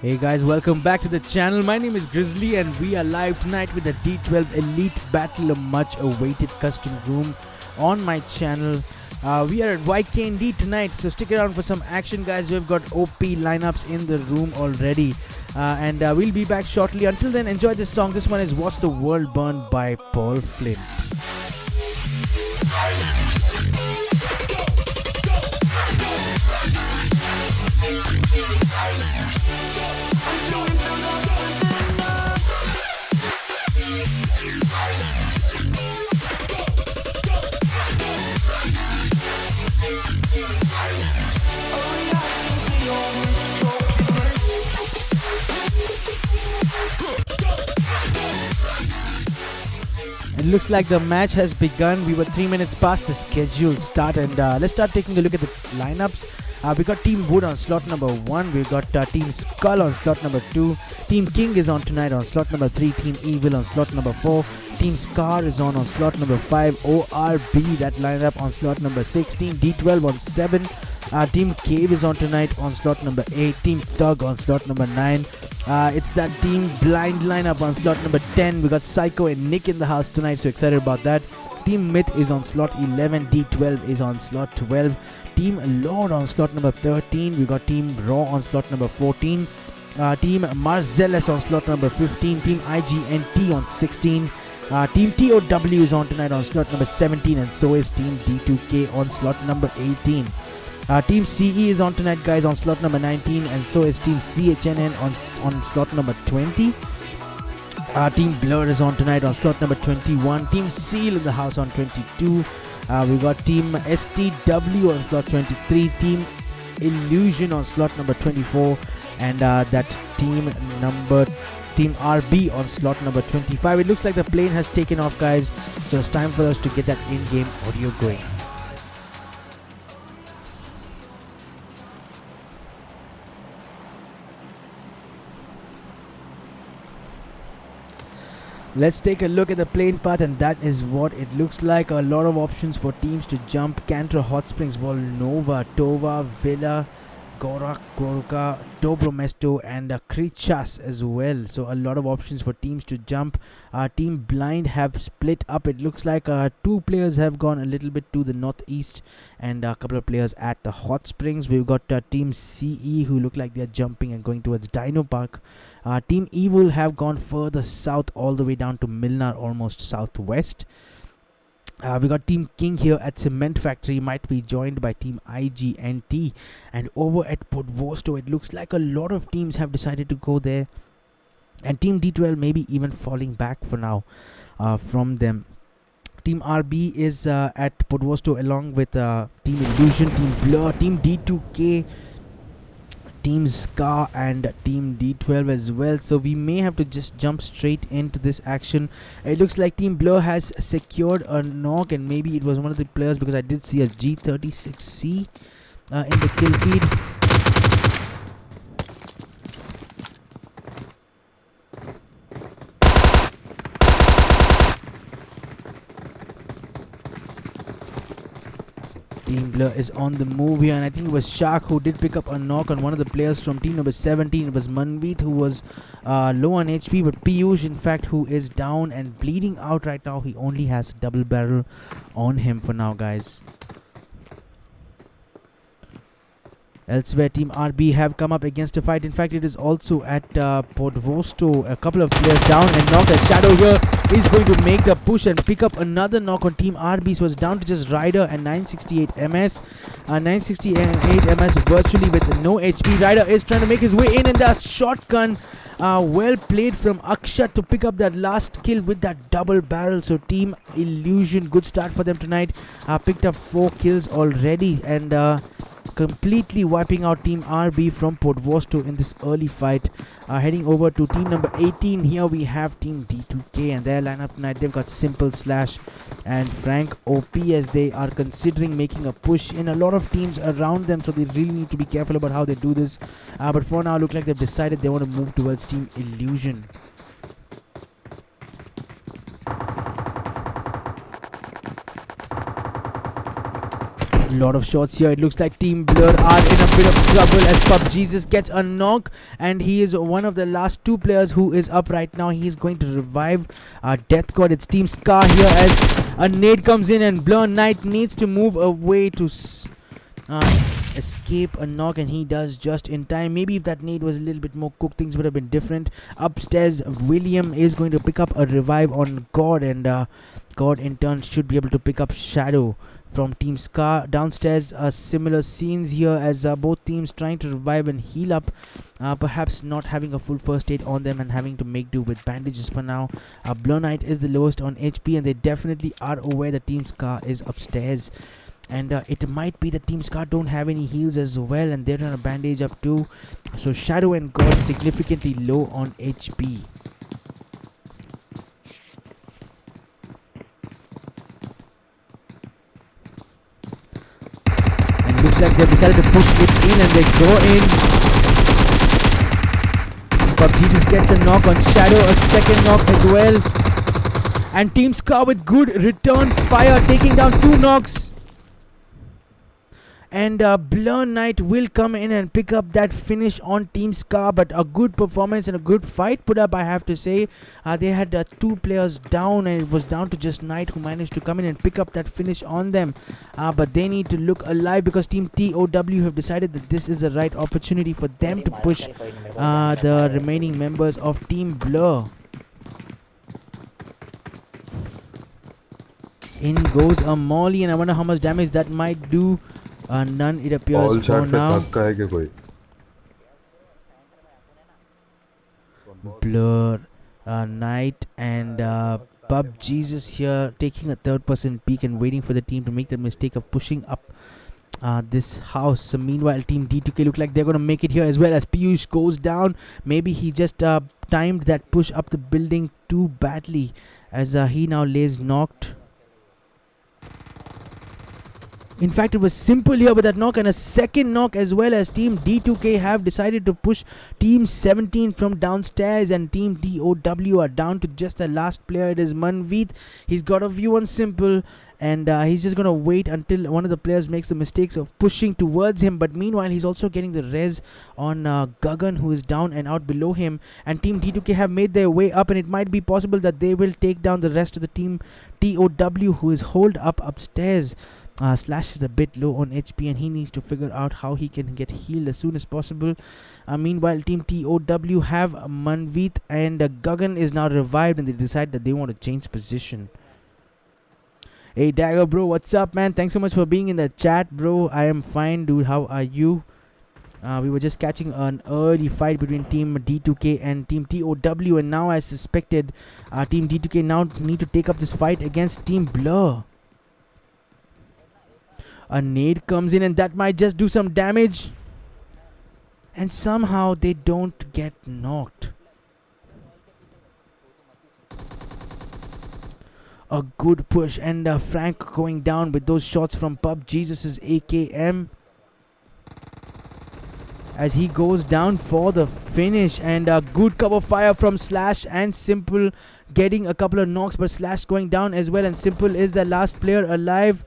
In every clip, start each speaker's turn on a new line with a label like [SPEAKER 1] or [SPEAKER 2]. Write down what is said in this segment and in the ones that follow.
[SPEAKER 1] Hey guys, welcome back to the channel. My name is Grizzly and we are live tonight with the D12 Elite Battle, a much awaited custom room on my channel. We are at YKND tonight, so stick around for some action, guys. We've got OP lineups in the room already, and we'll be back shortly. Until then, enjoy this song. This one is Watch the World Burn by Paul Flynn. It looks like the match has begun. We were 3 minutes past the scheduled start, and let's start taking a look at the lineups. We got Team Wood on slot number 1. We got Team Skull on slot number 2. Team King is on tonight on slot number 3. Team Evil on slot number 4. Team Scar is on slot number 5. ORB, that lineup, on slot number 6. Team D12 on 7. Team Cave is on tonight on slot number 8. Team Thug on slot number 9. It's that Team Blind lineup on slot number 10. We got Psycho and Nick in the house tonight, so excited about that. Team Myth is on slot 11. D12 is on slot 12. Team Lord on slot number 13. We got Team Raw on slot number 14. Team Marcellus on slot number 15. Team IGNT on 16. Team TOW is on tonight on slot number 17, and so is Team D2K on slot number 18. Team CE is on tonight, guys, on slot number 19, and so is Team CHNN on slot number 20. Team Blur is on tonight on slot number 21. Team Seal in the house on 22. We got Team STW on slot 23. Team Illusion on slot number 24, and that Team RB on slot number 25. It looks like the plane has taken off, guys, so it's time for us to get that in-game audio going. Let's take a look at the plane path, and that is what it looks like. A lot of options for teams to jump. Cantor, Hot Springs, Volnova, Tova, Villa, Gorak, Goroka, Dobromesto, and Krichas as well. So a lot of options for teams to jump. Team Blind have split up. It looks like 2 players have gone a little bit to the northeast, and a couple of players at the Hot Springs. We've got Team CE who look like they're jumping and going towards Dino Park. Team Evil have gone further south, all the way down to Milnar, almost southwest. We got Team King here at Cement Factory, might be joined by Team IGNT. And over at Podvosto, it looks like a lot of teams have decided to go there, and Team D12 maybe even falling back for now from them. Team RB is at Podvosto along with Team Illusion, Team Blur, Team D2K, Team Scar, and Team D12 as well. So we may have to just jump straight into this action. It looks like Team Blur has secured a knock, and maybe it was one of the players, because I did see a G36C in the kill feed. Team Blur is on the move here, and I think it was Shark who did pick up a knock on one of the players from team number 17. It was Manveet who was low on HP, but Piyush, in fact, who is down and bleeding out right now. He only has a double barrel on him for now, guys. Elsewhere, Team RB have come up against a fight. In fact, it is also at Podvosto. A couple of players down and knocked. A Shadow here is going to make the push and pick up another knock on Team RB. So it's down to just Ryder and 968 MS. 968 MS virtually with no HP. Ryder is trying to make his way in, and the shotgun. Well played from Akshat to pick up that last kill with that double barrel. So Team Illusion, good start for them tonight. Picked up 4 kills already, and completely wiping out Team RB from Podvosto in this early fight. Heading over to team number 18. Here we have Team D2K, and their lineup tonight, they've got Simple Slash and Frank OP, as they are considering making a push in a lot of teams around them, so they really need to be careful about how they do this. But for now, look like they've decided they want to move towards Team Illusion. Lot of shots here. It looks like Team Blur are in a bit of trouble as Pub Jesus gets a knock, and he is one of the last two players who is up right now. He is going to revive Death God. It's Team Scar here as a nade comes in, and Blur Knight needs to move away to escape a knock, and he does just in time. Maybe if that nade was a little bit more cooked, things would have been different. Upstairs, William is going to pick up a revive on God, and God in turn should be able to pick up Shadow from Team Scar. Downstairs, similar scenes here as both teams trying to revive and heal up, perhaps not having a full first aid on them and having to make do with bandages for now. Blur Knight is the lowest on HP, and they definitely are aware that Team Scar is upstairs, and it might be that Team Scar don't have any heals as well, and they're trying to bandage up too. So Shadow and God significantly low on HP. Looks like they've decided to push it in, and they go in. But Jesus gets a knock on Shadow, a second knock as well. And Team Scar with good return fire, taking down 2 knocks. And Blur Knight will come in and pick up that finish on Team Scar, but a good performance and a good fight put up, I have to say. They had 2 players down, and it was down to just Knight who managed to come in and pick up that finish on them. But they need to look alive because Team TOW have decided that this is the right opportunity for them to push the remaining members of Team Blur. In goes a Molly, and I wonder how much damage that might do. None, it appears for now. Blur Knight and Pub Jesus here taking a third-person peek and waiting for the team to make the mistake of pushing up this house. So meanwhile, Team D2K look like they're going to make it here as well as Piyush goes down. Maybe he just timed that push up the building too badly as he now lays knocked. In fact, it was Simple here with that knock, and a second knock as well as Team D2K have decided to push Team 17 from downstairs, and Team DOW are down to just the last player. It is Manveet. He's got a view on Simple, and he's just going to wait until one of the players makes the mistakes of pushing towards him. But meanwhile, he's also getting the res on Gagan, who is down and out below him. And Team D2K have made their way up, and it might be possible that they will take down the rest of the Team TOW, who is holed up upstairs. Slash is a bit low on HP, and he needs to figure out how he can get healed as soon as possible. Meanwhile, Team TOW have Manveet, and Gagan is now revived, and they decide that they want to change position. Hey Dagger bro, what's up man? Thanks so much for being in the chat bro. I am fine dude, how are you? We were just catching an early fight between Team D2K and Team TOW, and now as suspected, Team D2K now need to take up this fight against Team Blur. A nade comes in, and that might just do some damage, and somehow they don't get knocked. A good push, and Frank going down with those shots from Pub Jesus' AKM as he goes down for the finish. And a good cover fire from Slash and Simple getting a couple of knocks, but Slash going down as well, and Simple is the last player alive.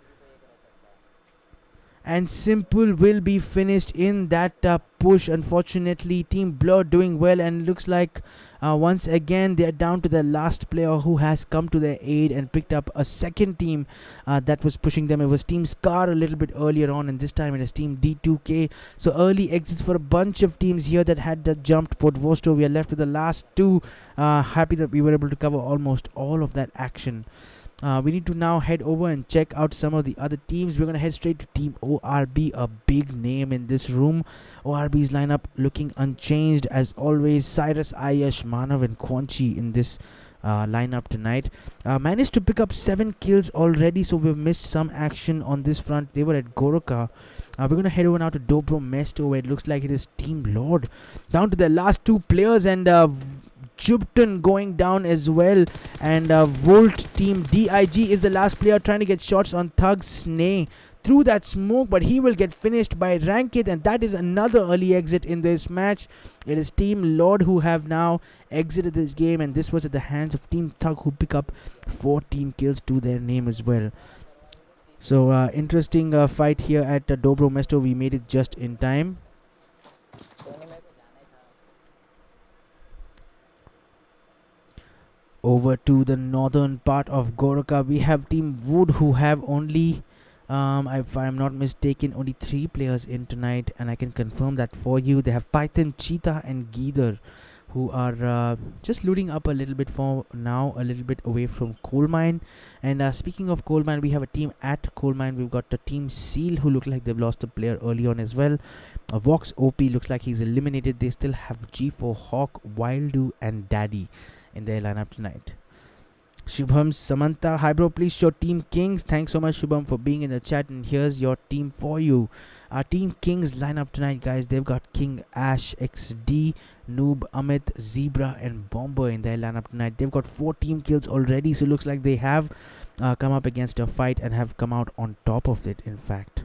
[SPEAKER 1] And Simple will be finished in that push. Unfortunately, Team Blur doing well, and looks like once again they are down to the last player who has come to their aid and picked up a second team that was pushing them. It was Team Scar a little bit earlier on, and this time it is Team D2K. So early exits for a bunch of teams here that had jumped Port Vosto. We are left with the last two. Happy that we were able to cover almost all of that action. We need to now head over and check out some of the other teams. We're going to head straight to Team ORB, a big name in this room. ORB's lineup looking unchanged as always. Cyrus, Ayash, Manav and Quanchi in this lineup tonight. Managed to pick up 7 kills already, so we've missed some action on this front. They were at Goroka. We're going to head over now to Dobro Mesto, where it looks like it is Team Lord. Down to the last 2 players, and Jupton going down as well, and Volt Team DIG is the last player trying to get shots on Thug Snay through that smoke, but he will get finished by Rankit, and that is another early exit in this match. It is Team Lord who have now exited this game, and this was at the hands of Team Thug, who pick up 14 kills to their name as well. So interesting fight here at Dobro Mesto. We made it just in time. Over to the northern part of Goroka, we have Team Wood, who have only, if I'm not mistaken, only 3 players in tonight, and I can confirm that for you. They have Python, Cheetah, and Geether, who are just looting up a little bit for now, a little bit away from Coal Mine. And speaking of Coal Mine, we have a team at Coal Mine. We've got the Team Seal, who look like they've lost a player early on as well. Vox OP looks like he's eliminated. They still have G4, Hawk, Wildu, and Daddy in their lineup tonight. Shubham, Samantha, hi bro, please show Team Kings. Thanks so much, Shubham, for being in the chat, and here's your team for you. Our Team Kings lineup tonight, guys. They've got King, Ash, XD, Noob, Amit, Zebra, and Bomber in their lineup tonight. They've got 4 team kills already, so looks like they have come up against a fight and have come out on top of it, in fact.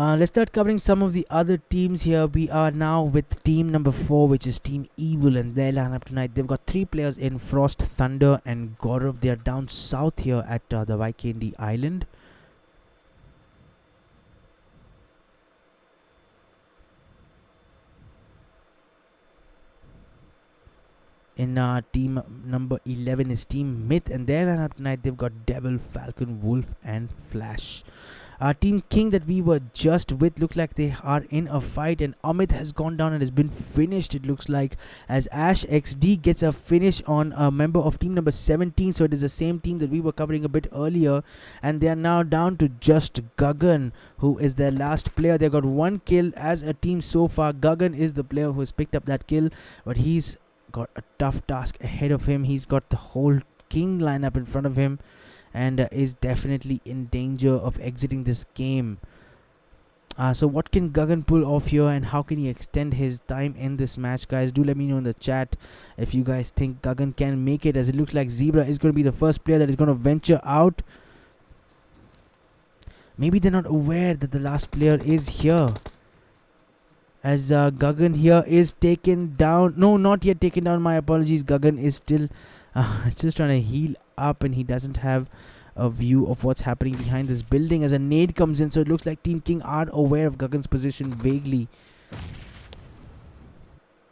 [SPEAKER 1] Let's start covering some of the other teams here. We are now with team number 4, which is Team Evil, and their lineup tonight. They've got 3 players in: Frost, Thunder, and Gaurav. They are down south here at the Waikendi Island. In team number 11 is Team Myth, and their lineup tonight, they've got Devil, Falcon, Wolf, and Flash. Team King that we were just with look like they are in a fight, and Amit has gone down and has been finished, it looks like, as Ash XD gets a finish on a member of team number 17. So it is the same team that we were covering a bit earlier, and they are now down to just Gagan, who is their last player. They got 1 kill as a team so far. Gagan is the player who has picked up that kill, but he's got a tough task ahead of him. He's got the whole King lineup in front of him, and is definitely in danger of exiting this game. So what can Gagan pull off here, and how can he extend his time in this match, guys? Do let me know in the chat if you guys think Gagan can make it, as it looks like Zebra is going to be the first player that is going to venture out. Maybe they're not aware that the last player is here, as Gagan here is taken down. No, not yet taken down, my apologies. Gagan is still just trying to heal up, and he doesn't have a view of what's happening behind this building as a nade comes in. So it looks like Team King are aware of Gagan's position vaguely,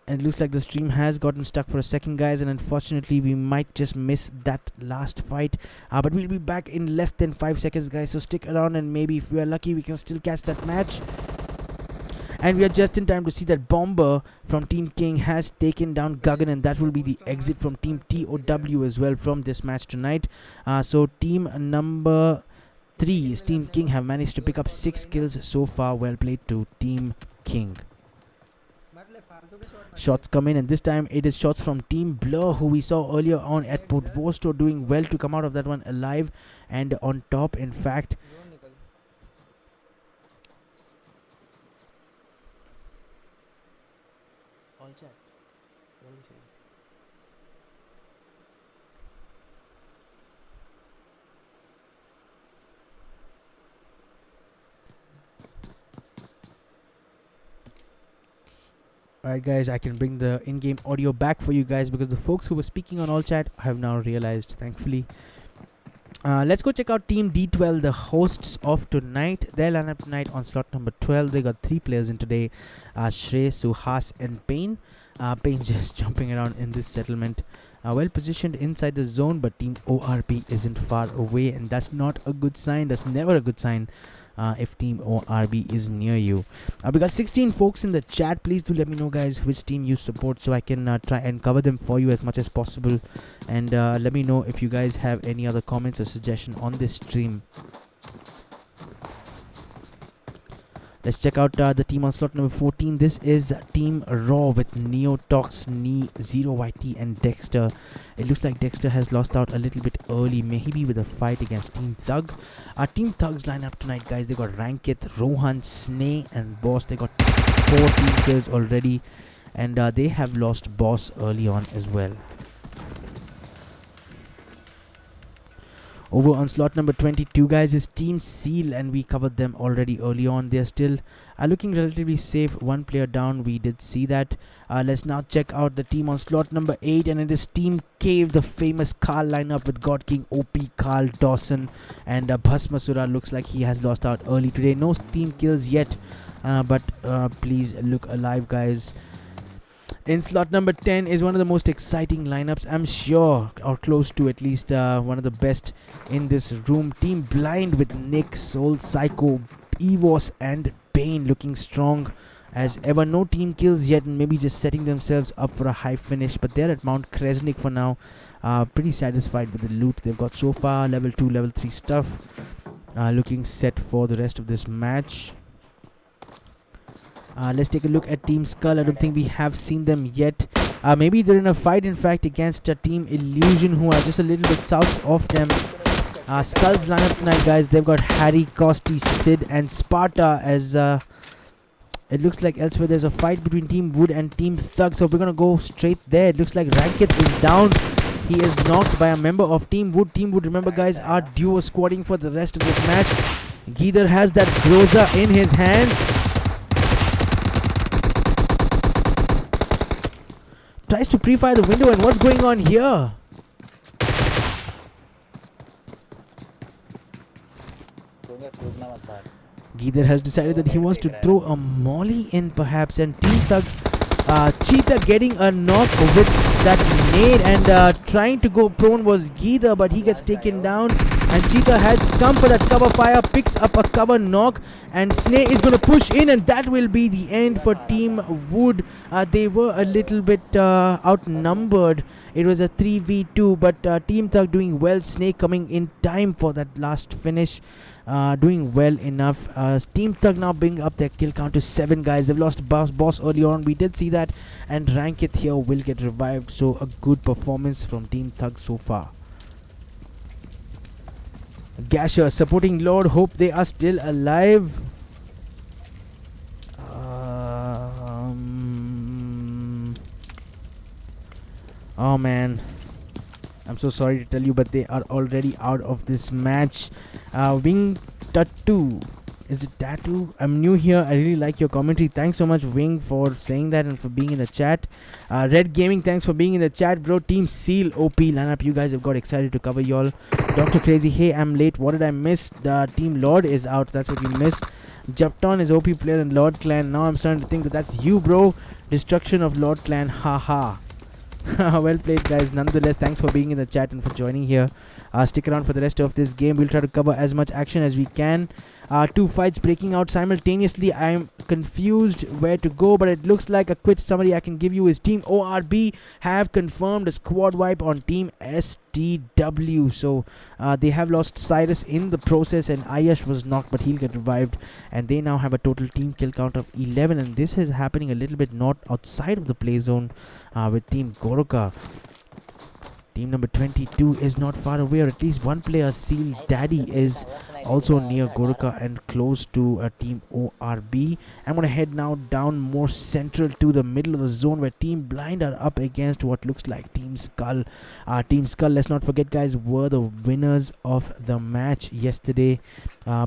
[SPEAKER 1] and it looks like the stream has gotten stuck for a second, guys, and unfortunately we might just miss that last fight, but we'll be back in less than 5 seconds, guys, so stick around, and maybe if we are lucky we can still catch that match. And we are just in time to see that Bomber from Team King has taken down Gagan, and that will be the exit from Team TOW as well from this match tonight. So team number 3 is Team King, have managed to pick up 6 kills so far. Well played to Team King. Shots come in, and this time it is shots from Team Blur, who we saw earlier on at Pudvosto, doing well to come out of that one alive and on top, in fact. Alright, guys, I can bring the in-game audio back for you guys, because the folks who were speaking on all chat have now realized, thankfully. Let's go check out Team D12, the hosts of tonight. Their lineup tonight on slot number 12. They got 3 players in today: Shrey, Suhas, and Payne. Payne just jumping around in this settlement. Well positioned inside the zone, but Team ORB isn't far away, and that's not a good sign. That's never a good sign if Team ORB is near you. We got 16 folks in the chat. Please do let me know, guys, which team you support, so I can try and cover them for you as much as possible. And let me know if you guys have any other comments or suggestion on this stream. Let's check out the team on slot number 14. This is Team Raw with Neotox, Knee, Zero YT, and Dexter. It looks like Dexter has lost out a little bit early, maybe with a fight against Team Thug. Our Team Thug's lineup tonight, guys, they got Rankit, Rohan, Sneh, and Boss. They got 4 team kills already, and they have lost Boss early on as well. Over on slot number 22, guys, is Team Seal, and we covered them already early on. They're still looking relatively safe. One player down, we did see that. Let's now check out the team on slot number 8, and it is Team Cave, the famous Carl lineup with God King, OP, Carl, Dawson, and Bhasmasura. Looks like he has lost out early today. No team kills yet, but please look alive, guys. In slot number 10 is one of the most exciting lineups, I'm sure, or close to at least one of the best in this room. Team Blind with Nick, Soul Psycho, Evos, and Bane looking strong as ever. No team kills yet, and maybe just setting themselves up for a high finish, but they're at Mount Kresnik for now. Pretty satisfied with the loot they've got so far. Level 2, level 3 stuff. Looking set for the rest of this match. Let's take a look at Team Skull. I don't think we have seen them yet. Maybe they're in a fight, in fact, against Team Illusion, who are just a little bit south of them. Skull's lineup tonight, guys. They've got Harry, Kosti, Sid, and Sparta. As it looks like elsewhere there's a fight between Team Wood and Team Thug. So we're gonna go straight there. It looks like Rankit is down. He is knocked by a member of Team Wood. Team Wood, remember, guys, are duo squatting for the rest of this match. Geether has that Groza in his hands. Tries to pre-fire the window, and what's going on here? Geether has decided that he wants to throw a molly in perhaps, and Team Thug, Cheetah getting a knock with that nade, and trying to go prone was Geether, but he gets taken down, and Cheetah has come for that cover fire, picks up a cover knock, and Sneh is going to push in, and that will be the end for Team Wood. They were a little bit outnumbered. It was a 3v2, but Team Thug doing well. Sneh coming in time for that last finish. Doing well enough. Team Thug now bring up their kill count to 7, guys. They've lost boss early on. We did see that, and Rankit here will get revived. So a good performance from Team Thug so far. Gasher supporting Lord. Hope they are still alive. Oh man, I'm so sorry to tell you, but they are already out of this match. Wing Tattoo. Is it Tattoo? I'm new here. I really like your commentary. Thanks so much, Wing, for saying that and for being in the chat. Red Gaming, thanks for being in the chat, bro. Team Seal, OP lineup. You guys have got excited to cover y'all. Dr. Crazy, hey, I'm late. What did I miss? The Team Lord is out. That's what you missed. Japton is OP player in Lord Clan. Now I'm starting to think that that's you, bro. Destruction of Lord Clan. Haha. Well played, guys. Nonetheless, thanks for being in the chat and for joining here. Stick around for the rest of this game. We'll try to cover as much action as we can. 2 fights breaking out simultaneously. I'm confused where to go, but it looks like a quick summary I can give you is Team ORB have confirmed a squad wipe on Team STW. So they have lost Cyrus in the process, and Ayash was knocked, but he'll get revived, and they now have a total team kill count of 11, and this is happening a little bit not outside of the play zone with Team Goroka. Team number 22 is not far away, or at least one player, Seal Daddy, is also near Goroka and close to Team ORB. I'm going to head now down more central to the middle of the zone, where Team Blind are up against what looks like Team Skull. Team Skull, let's not forget, guys, were the winners of the match yesterday.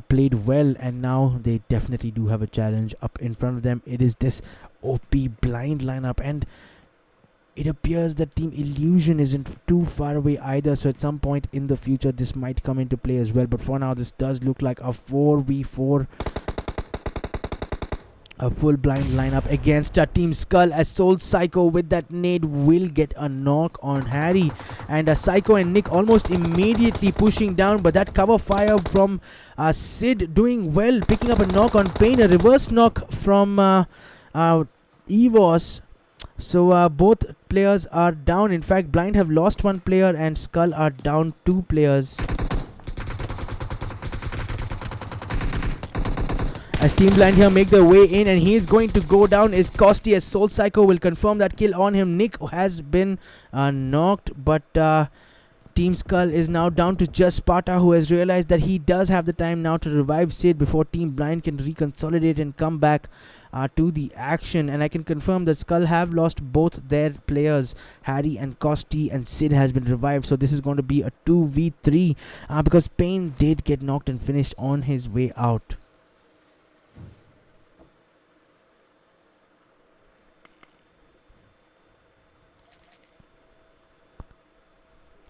[SPEAKER 1] Played well, and now they definitely do have a challenge up in front of them. It is this OP Blind lineup, and it appears that Team Illusion isn't too far away either, so at some point in the future this might come into play as well. But for now, this does look like a 4v4, a full blind lineup against Team Skull, as Soul Psycho with that nade will get a knock on Harry, and Psycho and Nick almost immediately pushing down, but that cover fire from Sid doing well, picking up a knock on Pain, a reverse knock from Evos. So both players are down. In fact, Blind have lost 1 player and Skull are down 2 players. As Team Blind here make their way in, and he is going to go down is Kosti, as Soul Psycho will confirm that kill on him. Nick has been knocked, but Team Skull is now down to just Sparta, who has realized that he does have the time now to revive Sid before Team Blind can reconsolidate and come back. to the action, and I can confirm that Skull have lost both their players, Harry and Costi, and Sid has been revived. So this is going to be a 2v3 because Payne did get knocked and finished on his way out.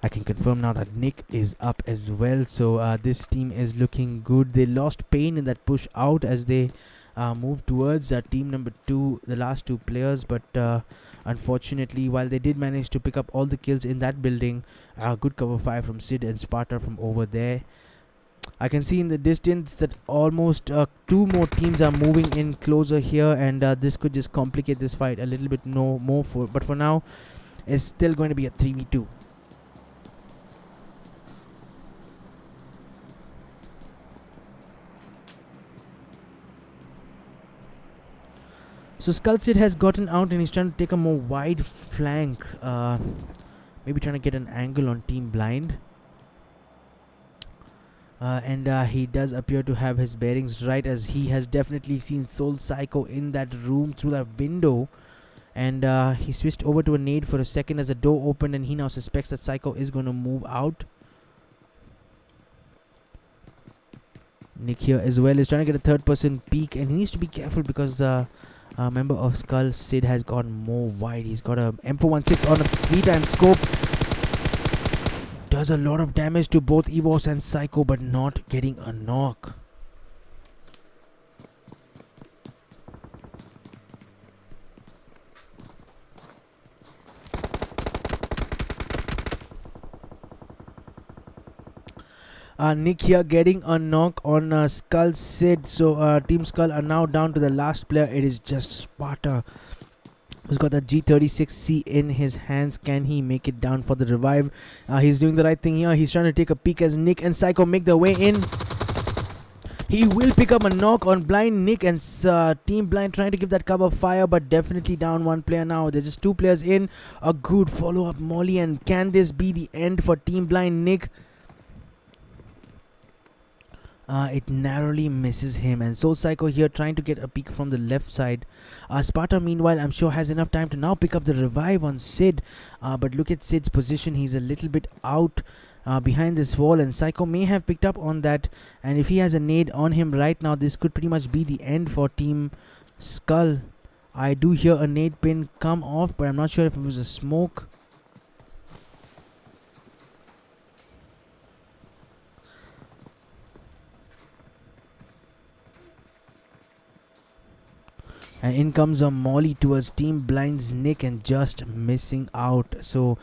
[SPEAKER 1] I can confirm now that Nick is up as well. So this team is looking good. They lost Payne in that push out as they moved towards team number 2, the last 2 players. But unfortunately, while they did manage to pick up all the kills in that building, good cover fire from Sid and Sparta from over there. I can see in the distance that almost 2 more teams are moving in closer here, and this could just complicate this fight a little bit more. But for now, it's still going to be a 3v2. So Skull Sid has gotten out and he's trying to take a more wide flank. Maybe trying to get an angle on Team Blind. And he does appear to have his bearings right, as he has definitely seen Soul Psycho in that room through that window. And he switched over to a nade for a second as the door opened, and he now suspects that Psycho is going to move out. Nick here as well is trying to get a third-person peek, and he needs to be careful because member of Skull Sid has gone more wide. He's got a M416 on a 3-time scope. Does a lot of damage to both Evos and Psycho, but not getting a knock. Nick here getting a knock on Skull Sid. So Team Skull are now down to the last player. It is just Sparta, who's got the G36C in his hands. Can he make it down for the revive? He's doing the right thing here. He's trying to take a peek as Nick and Psycho make their way in. He will pick up a knock on Blind. Nick and Team Blind trying to give that cover fire, but definitely down 1 player now. There's just 2 players in. A good follow-up molly, and can this be the end for Team Blind? Nick, it narrowly misses him, and Soul Psycho here trying to get a peek from the left side. Sparta meanwhile I'm sure has enough time to now pick up the revive on Sid, but look at Sid's position. He's a little bit out behind this wall, and Psycho may have picked up on that, and if he has a nade on him right now, this could pretty much be the end for Team Skull. I do hear a nade pin come off, but I'm not sure if it was a smoke. And in comes a molly towards Team Blind's Nick, and just missing out. So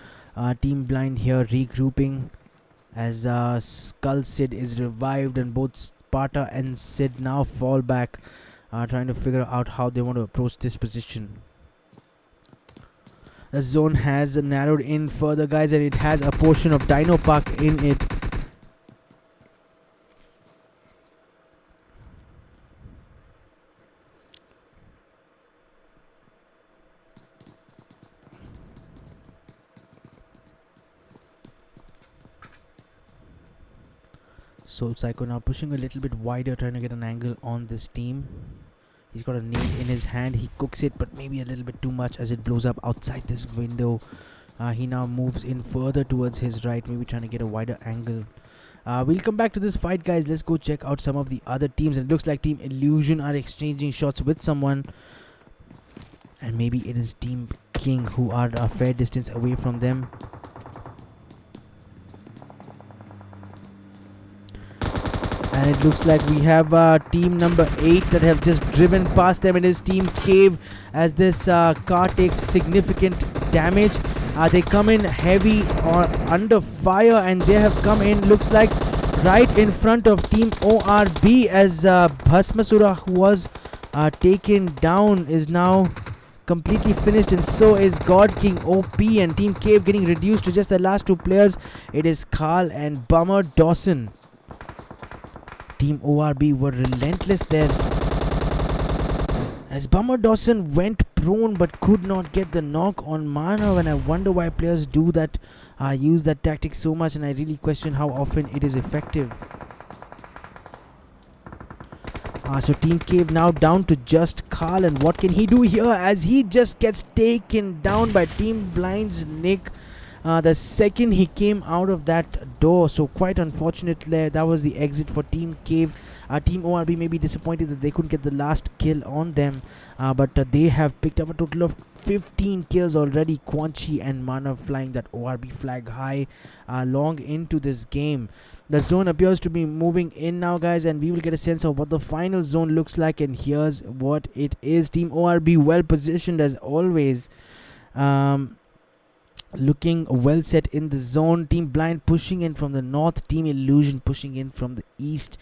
[SPEAKER 1] Team Blind here regrouping as Skull Sid is revived, and both Sparta and Sid now fall back, trying to figure out how they want to approach this position. The zone has narrowed in further, guys, and it has a portion of Dino Park in it. Soul Psycho now pushing a little bit wider, trying to get an angle on this team. He's got a nade in his hand. He cooks it, but maybe a little bit too much as it blows up outside this window. He now moves in further towards his right, maybe trying to get a wider angle. We'll come back to this fight, guys. Let's go check out some of the other teams. And it looks like Team Illusion are exchanging shots with someone, and maybe it is Team King who are a fair distance away from them. And it looks like we have team number 8 that have just driven past them. It is Team Cave, as this car takes significant damage. They come in heavy or under fire, and they have come in, looks like, right in front of Team ORB, as Bhasmasura, who was taken down, is now completely finished, and so is God King OP, and Team Cave getting reduced to just the last 2 players. It is Carl and Bummer Dawson. Team ORB were relentless there, as Bummer Dawson went prone but could not get the knock on Manav, and I wonder why players do that, use that tactic so much, and I really question how often it is effective. So Team Cave now down to just Carl, and what can he do here as he just gets taken down by Team Blind's Nick the second he came out of that door. So quite unfortunate there. That was the exit for Team Cave. Team ORB may be disappointed that they couldn't get the last kill on them, but they have picked up a total of 15 kills already. Quanchi and Manav flying that ORB flag high long into this game. The zone appears to be moving in now, guys, and we will get a sense of what the final zone looks like, and here's what it is. Team ORB well positioned as always, looking well set in the zone. Team Blind pushing in from the north, Team Illusion pushing in from the east.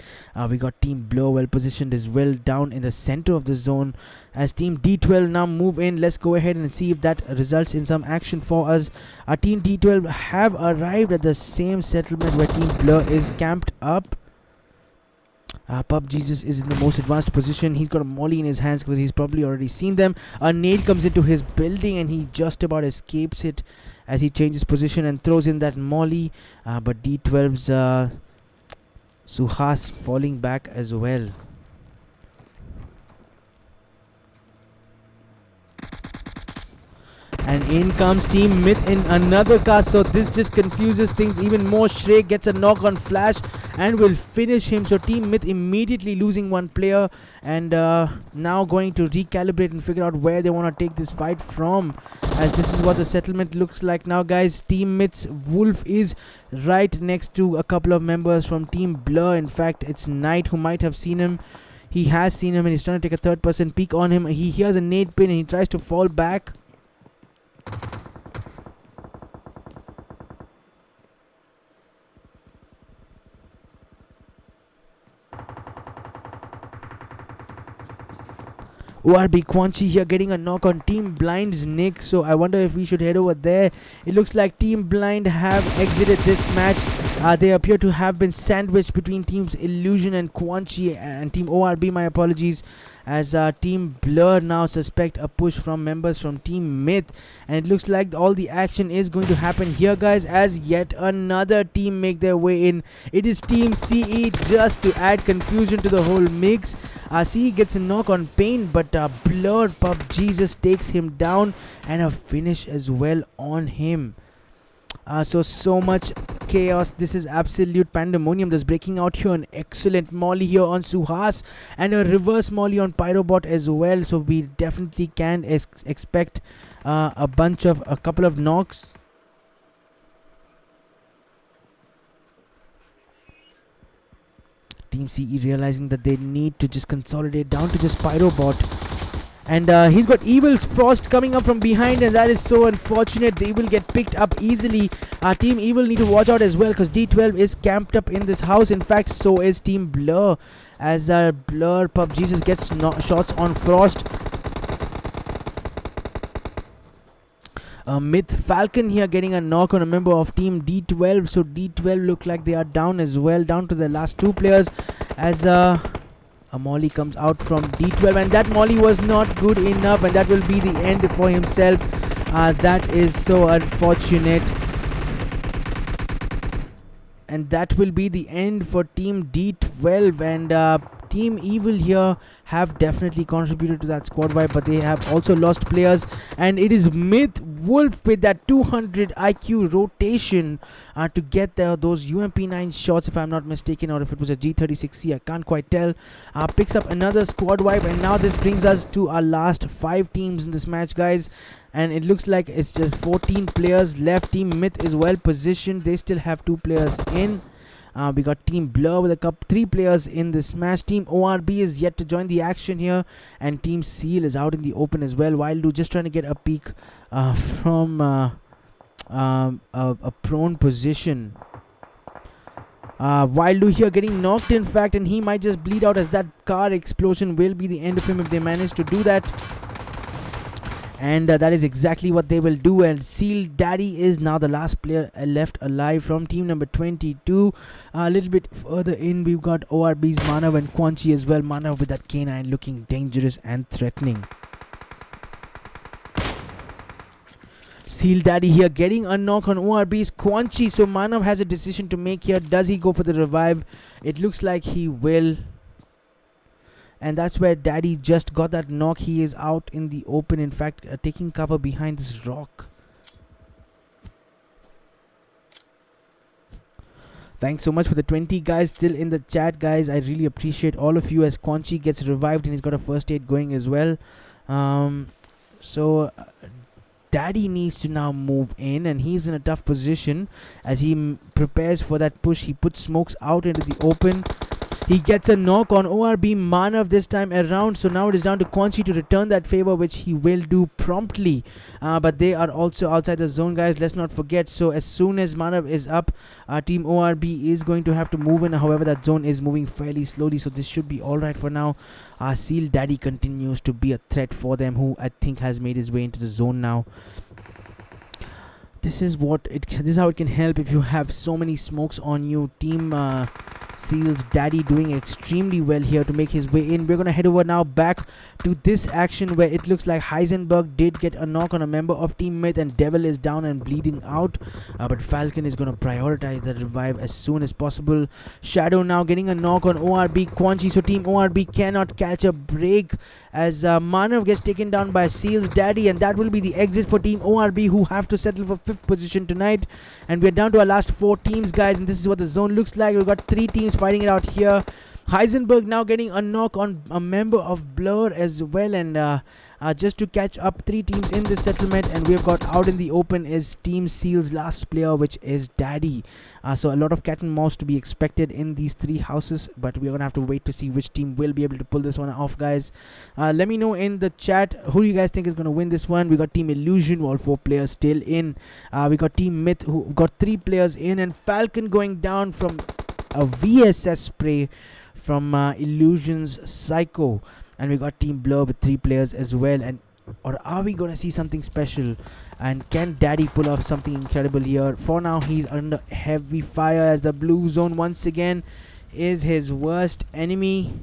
[SPEAKER 1] We got Team Blur well positioned as well down in the center of the zone as Team D12 now move in. Let's go ahead and see if that results in some action for us. Our Team D12 have arrived at the same settlement where Team Blur is camped up. Pub Jesus is in the most advanced position. He's got a molly in his hands because he's probably already seen them. A nade comes into his building and he just about escapes it as he changes position and throws in that molly. But D12's Suhas falling back as well. And in comes Team Myth in another cast, so this just confuses things even more. Shrek gets a knock on Flash and will finish him. So Team Myth immediately losing one player and now going to recalibrate and figure out where they want to take this fight from, as this is what the settlement looks like now, guys. Team Myth's Wolf is right next to a couple of members from Team Blur. In fact, it's Knight who might have seen him. He has seen him and he's trying to take a third-person peek on him. He hears a nade pin and he tries to fall back. ORB Quanchi here getting a knock on Team Blind's Nick, so I wonder if we should head over there. It looks like Team Blind have exited this match. They appear to have been sandwiched between Teams Illusion and Quanchi and Team ORB, my apologies, as Team Blur now suspect a push from members from Team Myth, and it looks like all the action is going to happen here, guys, as yet another team make their way in. It is Team CE, just to add confusion to the whole mix. CE gets a knock on Pain, but Blur Pub Jesus takes him down and a finish as well on him. So much chaos. This is absolute pandemonium that's breaking out here. An excellent molly here on Suhas and a reverse molly on Pyrobot as well. So we definitely can expect a couple of knocks. Team CE realizing that they need to just consolidate down to just Pyrobot. And he's got Evil's Frost coming up from behind, and that is so unfortunate. They will get picked up easily. Team Evil need to watch out as well because D12 is camped up in this house. In fact, so is Team Blur, as Blur Pub Jesus gets shots on Frost. Myth Falcon here getting a knock on a member of Team D12. So D12 look like they are down as well, down to the last two players, as a molly comes out from D12, and that molly was not good enough, and that will be the end for himself. That is so unfortunate, and that will be the end for Team D12. And Team Evil here have definitely contributed to that squad wipe, but they have also lost players, and it is Myth Wolf with that 200 IQ rotation to get those UMP9 shots, if I'm not mistaken, or if it was a G36C, I can't quite tell. Picks up another squad wipe, and now this brings us to our last 5 teams in this match, guys, and it looks like it's just 14 players left. Team Myth is well positioned. They still have 2 players in. We got Team Blur with 3 players in this match. Team ORB is yet to join the action here, and Team Seal is out in the open as well. Wildu just trying to get a peek from a prone position. Wildu here getting knocked, in fact, and he might just bleed out, as that car explosion will be the end of him if they manage to do that. And that is exactly what they will do. And Seal Daddy is now the last player left alive from team number 22. A little bit further in, we've got ORB's Manav and Quanchi as well. Manav with that canine looking dangerous and threatening. Seal Daddy here getting a knock on ORB's Quanchi. So Manav has a decision to make here. Does he go for the revive? It looks like he will. and that's where Daddy just got that knock. He is out in the open, in fact taking cover behind this rock. Thanks so much for the 20 guys still in the chat, guys. I really appreciate all of you, as Conchi gets revived and he's got a first aid going as well. So Daddy needs to now move in, and he's in a tough position as he prepares for that push. He puts smokes out into the open. He gets a knock on ORB Manav this time around. So now it is down to Conchi to return that favor, which he will do promptly. But they are also outside the zone, guys. Let's not forget. So as soon as Manav is up, Team ORB is going to have to move in. However, that zone is moving fairly slowly, so this should be alright for now. Seal Daddy continues to be a threat for them, who I think has made his way into the zone now. This is how it can help if you have so many smokes on you. Team Seal's Daddy doing extremely well here to make his way in. We're gonna head over now back to this action where it looks like Heisenberg did get a knock on a member of Team Myth, and Devil is down and bleeding out, but Falcon is gonna prioritize the revive as soon as possible. Shadow now getting a knock on ORB Quanchi, so Team ORB cannot catch a break as Manav gets taken down by Seal's Daddy, and that will be the exit for Team ORB, who have to settle for 5th position tonight. And we're down to our last 4 teams, guys, and this is what the zone looks like. We've got 3 teams fighting it out here. Heisenberg now getting a knock on a member of Blur as well, and just to catch up 3 teams in this settlement, and we've got out in the open is Team Seal's last player, which is Daddy. So a lot of cat and mouse to be expected in these 3 houses, but we're gonna have to wait to see which team will be able to pull this one off, guys. Let me know in the chat who you guys think is gonna win this one. We got Team Illusion, all 4 players still in. We got Team Myth, who got 3 players in, and Falcon going down from a VSS spray from Illusion's Psycho. And we got Team Blur with 3 players as well. And or are we gonna see something special? And can Daddy pull off something incredible here? For now, he's under heavy fire as the blue zone once again is his worst enemy.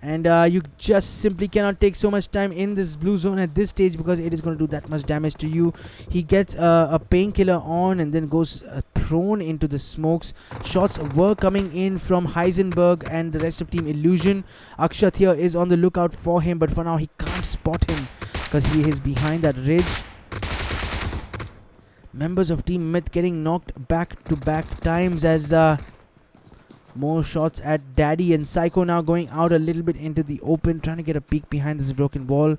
[SPEAKER 1] And you just simply cannot take so much time in this blue zone at this stage, because it is going to do that much damage to you. He gets a painkiller on and then goes prone into the smokes. Shots were coming in from Heisenberg and the rest of Team Illusion. Akshat here is on the lookout for him, but for now he can't spot him because he is behind that ridge. Members of Team Myth getting knocked back to back times as more shots at Daddy, and Psycho now going out a little bit into the open, trying to get a peek behind this broken wall.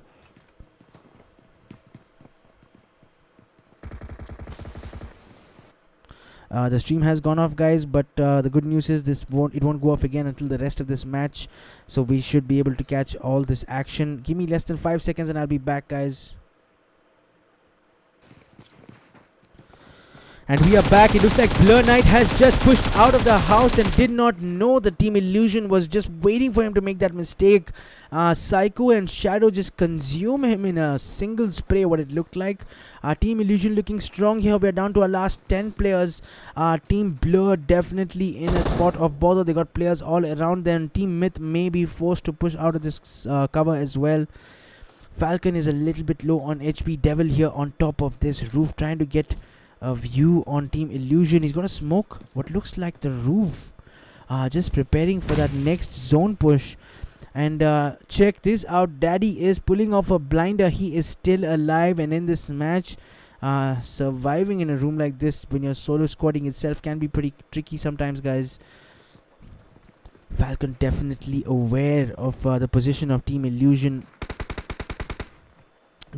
[SPEAKER 1] The stream has gone off, guys, but the good news is it won't go off again until the rest of this match, so we should be able to catch all this action. Give me less than 5 seconds and I'll be back, guys. And we are back. It looks like Blur Knight has just pushed out of the house and did not know the Team Illusion was just waiting for him to make that mistake. Psycho and Shadow just consume him in a single spray, what it looked like. Team Illusion looking strong here. We're down to our last 10 players. Team Blur definitely in a spot of bother. They got players all around them. Team Myth may be forced to push out of this cover as well. Falcon is a little bit low on HP. Devil here on top of this roof, trying to get a view on Team Illusion. He's gonna smoke what looks like the roof, just preparing for that next zone push. And check this out, Daddy is pulling off a blinder. He is still alive, and in this match, surviving in a room like this when you're solo squatting itself can be pretty tricky sometimes, guys. Falcon definitely aware of the position of Team Illusion.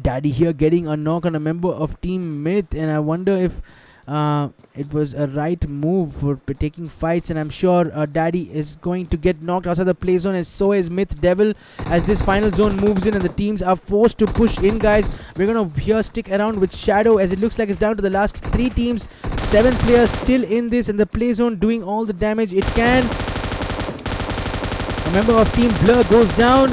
[SPEAKER 1] Daddy here getting a knock on a member of Team Myth, and I wonder if it was a right move for taking fights, and I'm sure Daddy is going to get knocked outside the play zone, and so is Myth Devil as this final zone moves in and the teams are forced to push in, guys. We're gonna here stick around with Shadow as it looks like it's down to the last 3 teams. 7 players still in this, and the play zone doing all the damage it can. A member of Team Blur goes down,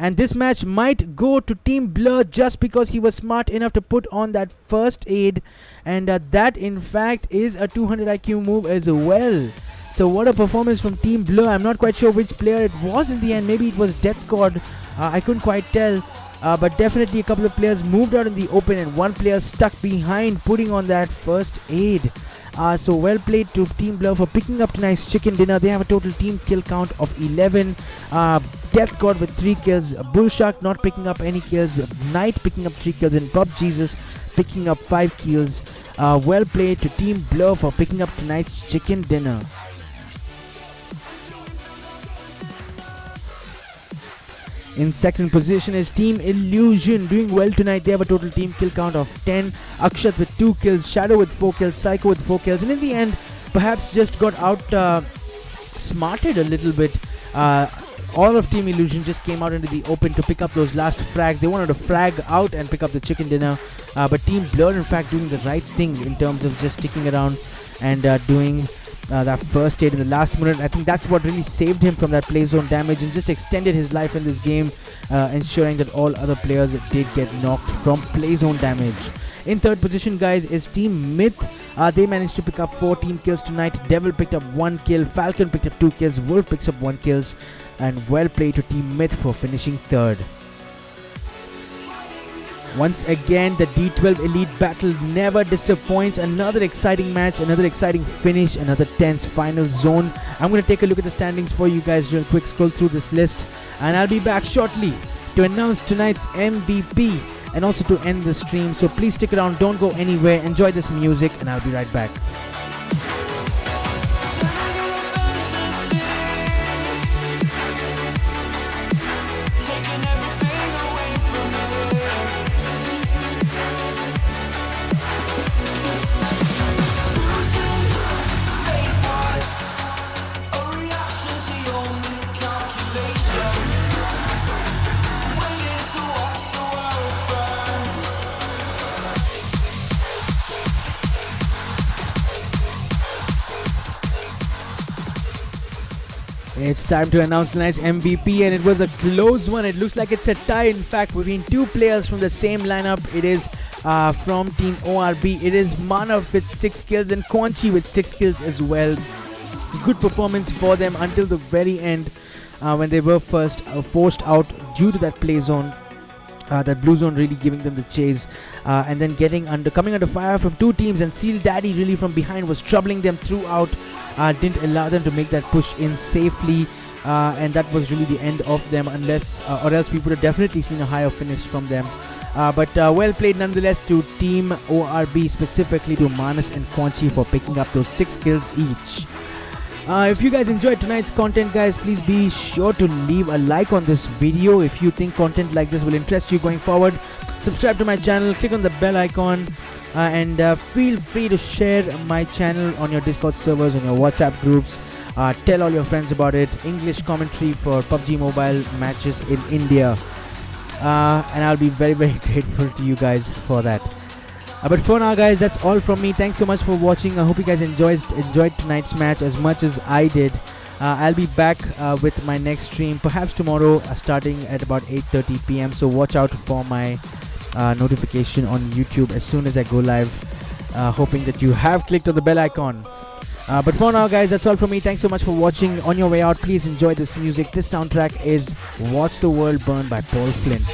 [SPEAKER 1] and this match might go to Team Blur just because he was smart enough to put on that first aid, and that in fact is a 200 IQ move as well. So what a performance from Team Blur. I'm not quite sure which player it was in the end. Maybe it was Death God. I couldn't quite tell. But definitely a couple of players moved out in the open, and one player stuck behind putting on that first aid. So well played to Team Blur for picking up tonight's chicken dinner. They have a total team kill count of 11. Death God with 3 kills. Bullshark not picking up any kills. Knight picking up 3 kills. And Pub Jesus picking up 5 kills. Well played to Team Blur for picking up tonight's chicken dinner. In second position is Team Illusion, doing well tonight. They have a total team kill count of 10. Akshat with 2 kills, Shadow with 4 kills, Psycho with 4 kills, and in the end, perhaps just got out smarted a little bit. All of Team Illusion just came out into the open to pick up those last frags. They wanted to frag out and pick up the chicken dinner, but Team Blur, in fact, doing the right thing in terms of just sticking around and doing that first aid in the last minute. I think that's what really saved him from that play zone damage and just extended his life in this game, ensuring that all other players did get knocked from play zone damage. In third position, guys, is Team Myth. They managed to pick up 4 team kills tonight. Devil picked up 1 kill, Falcon picked up 2 kills, Wolf picks up 1 kills, and well played to Team Myth for finishing third. Once again, the D12 Elite Battle never disappoints. Another exciting match, another exciting finish, another tense final zone. I'm going to take a look at the standings for you guys real quick, scroll through this list, and I'll be back shortly to announce tonight's MVP and also to end the stream. So please stick around, don't go anywhere, enjoy this music, and I'll be right back. It's time to announce tonight's MVP, and it was a close one. It looks like it's a tie, in fact, between 2 players from the same lineup. It is from Team ORB. It is Manav with 6 kills and Quanchi with 6 kills as well. Good performance for them until the very end, when they were first forced out due to that play zone. That blue zone really giving them the chase, and then coming under fire from 2 teams, and Seal Daddy really from behind was troubling them throughout, didn't allow them to make that push in safely, and that was really the end of them, unless or else we would have definitely seen a higher finish from them. But well played nonetheless to Team ORB, specifically to Manas and Quanchi for picking up those 6 kills each. If you guys enjoyed tonight's content, guys, please be sure to leave a like on this video if you think content like this will interest you going forward. Subscribe to my channel, click on the bell icon, and feel free to share my channel on your Discord servers, on your WhatsApp groups. Tell all your friends about it. English commentary for PUBG Mobile matches in India, and I'll be very, very grateful to you guys for that. But for now, guys, that's all from me. Thanks so much for watching. I hope you guys enjoyed tonight's match as much as I did. I'll be back with my next stream, perhaps tomorrow, starting at about 8:30 p.m. So watch out for my notification on YouTube as soon as I go live. Hoping that you have clicked on the bell icon. But for now, guys, that's all from me. Thanks so much for watching. On your way out, please enjoy this music. This soundtrack is Watch the World Burn by Paul Flint.